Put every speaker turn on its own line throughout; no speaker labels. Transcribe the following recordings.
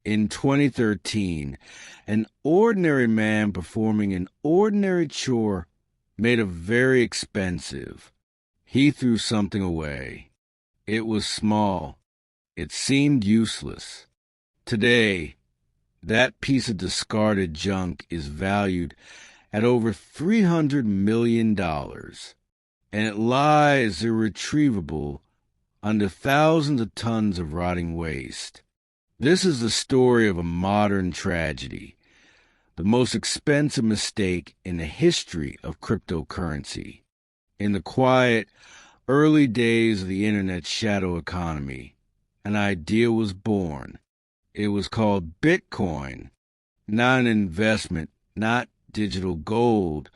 In 2013, an ordinary man performing an ordinary chore made a very expensive. He threw something away. It was small. It seemed useless. Today, that piece of discarded junk is valued at over $300 million, and it lies irretrievable under thousands of tons of rotting waste. This is the story of a modern tragedy, the most expensive mistake in the history of cryptocurrency. In the quiet, early days of the internet's shadow economy, an idea was born. It was called Bitcoin, not an investment, not digital gold,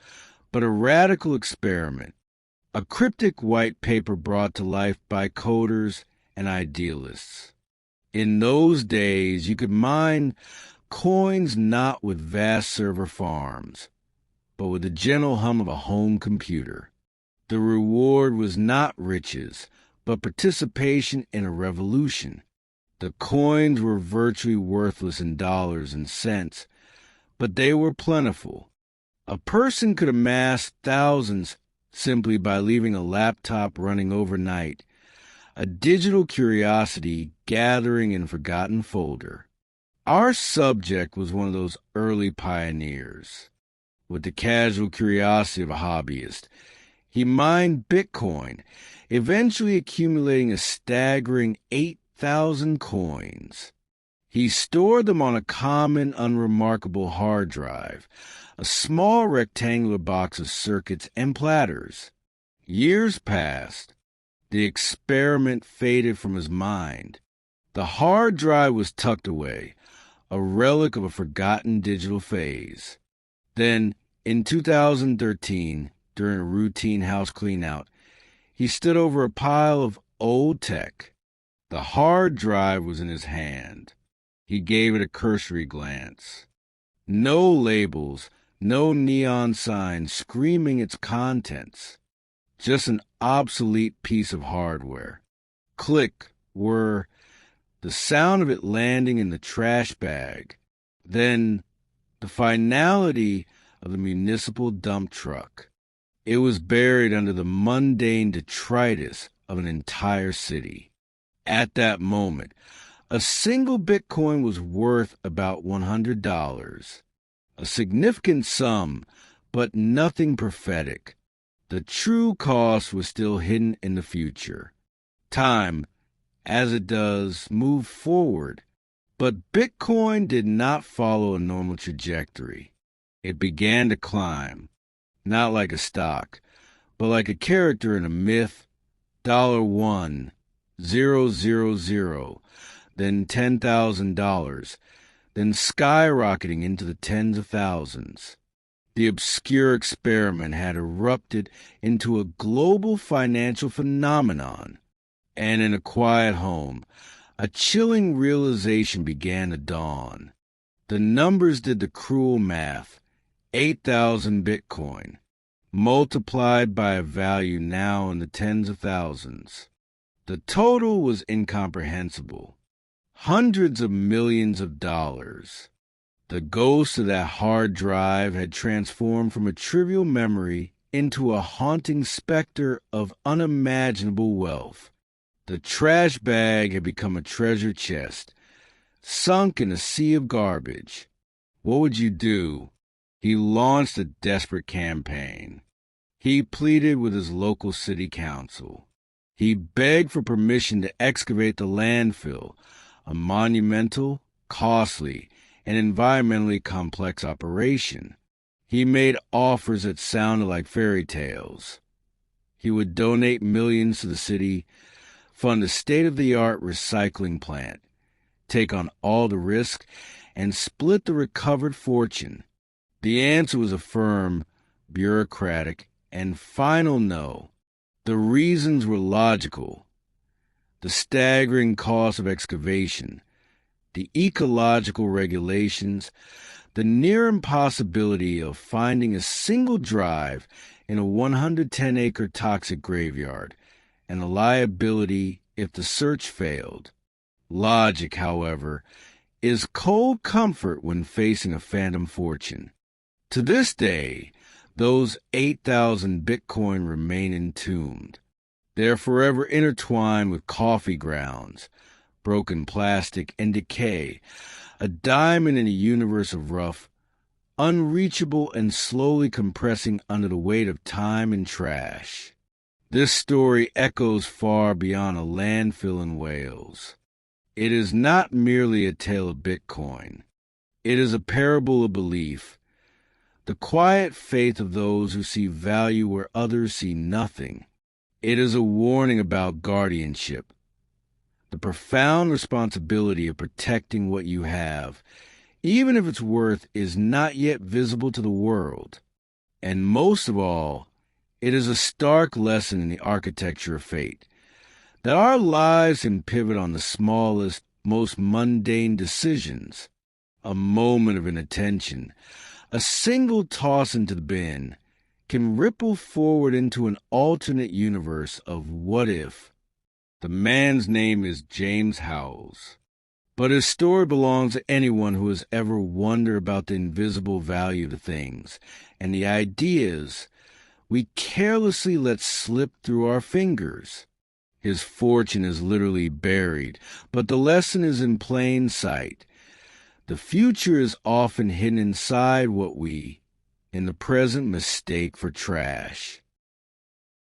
but a radical experiment, a cryptic white paper brought to life by coders and idealists. In those days, you could mine coins not with vast server farms, but with the gentle hum of a home computer. The reward was not riches, but participation in a revolution. The coins were virtually worthless in dollars and cents, but they were plentiful. A person could amass thousands simply by leaving a laptop running overnight, a digital curiosity gathering in a forgotten folder. Our subject was one of those early pioneers. With the casual curiosity of a hobbyist, he mined Bitcoin, eventually accumulating a staggering 8,000 coins. He stored them on a common, unremarkable hard drive, a small rectangular box of circuits and platters. Years passed. The experiment faded from his mind. The hard drive was tucked away, a relic of a forgotten digital phase. Then, in 2013, during a routine house cleanout, he stood over a pile of old tech. The hard drive was in his hand. He gave it a cursory glance. No labels, no neon signs screaming its contents. Just an obsolete piece of hardware. Click, whir, the sound of it landing in the trash bag. Then the finality of the municipal dump truck. It was buried under the mundane detritus of an entire city. At that moment, a single Bitcoin was worth about $100. A significant sum, but nothing prophetic. The true cost was still hidden in the future. Time, as it does, moved forward, but Bitcoin did not follow a normal trajectory. It began to climb, not like a stock, but like a character in a myth. $1, 000, then $10,000, then skyrocketing into the tens of thousands. The obscure experiment had erupted into a global financial phenomenon, and in a quiet home, a chilling realization began to dawn. The numbers did the cruel math. 8,000 Bitcoin, multiplied by a value now in the tens of thousands. The total was incomprehensible. Hundreds of millions of dollars. The ghost of that hard drive had transformed from a trivial memory into a haunting specter of unimaginable wealth. The trash bag had become a treasure chest, sunk in a sea of garbage. What would you do? He launched a desperate campaign. He pleaded with his local city council. He begged for permission to excavate the landfill, a monumental, costly, and environmentally complex operation. He made offers that sounded like fairy tales. He would donate millions to the city, fund a state-of-the-art recycling plant, take on all the risk, and split the recovered fortune. The answer was a firm, bureaucratic, and final no. The reasons were logical. The staggering cost of excavation, the ecological regulations, the near impossibility of finding a single drive in a 110-acre toxic graveyard, and the liability if the search failed. Logic, however, is cold comfort when facing a phantom fortune. To this day, those 8,000 Bitcoin remain entombed. They are forever intertwined with coffee grounds, broken plastic, and decay, a diamond in a universe of rough, unreachable, and slowly compressing under the weight of time and trash. This story echoes far beyond a landfill in Wales. It is not merely a tale of Bitcoin. It is a parable of belief, the quiet faith of those who see value where others see nothing. It is a warning about guardianship, the profound responsibility of protecting what you have, even if its worth is not yet visible to the world. And most of all, it is a stark lesson in the architecture of fate, that our lives can pivot on the smallest, most mundane decisions. A moment of inattention, a single toss into the bin, can ripple forward into an alternate universe of what if. The man's name is James Howells, but his story belongs to anyone who has ever wondered about the invisible value to things and the ideas we carelessly let slip through our fingers. His fortune is literally buried, but the lesson is in plain sight. The future is often hidden inside what we, in the present, mistake for trash.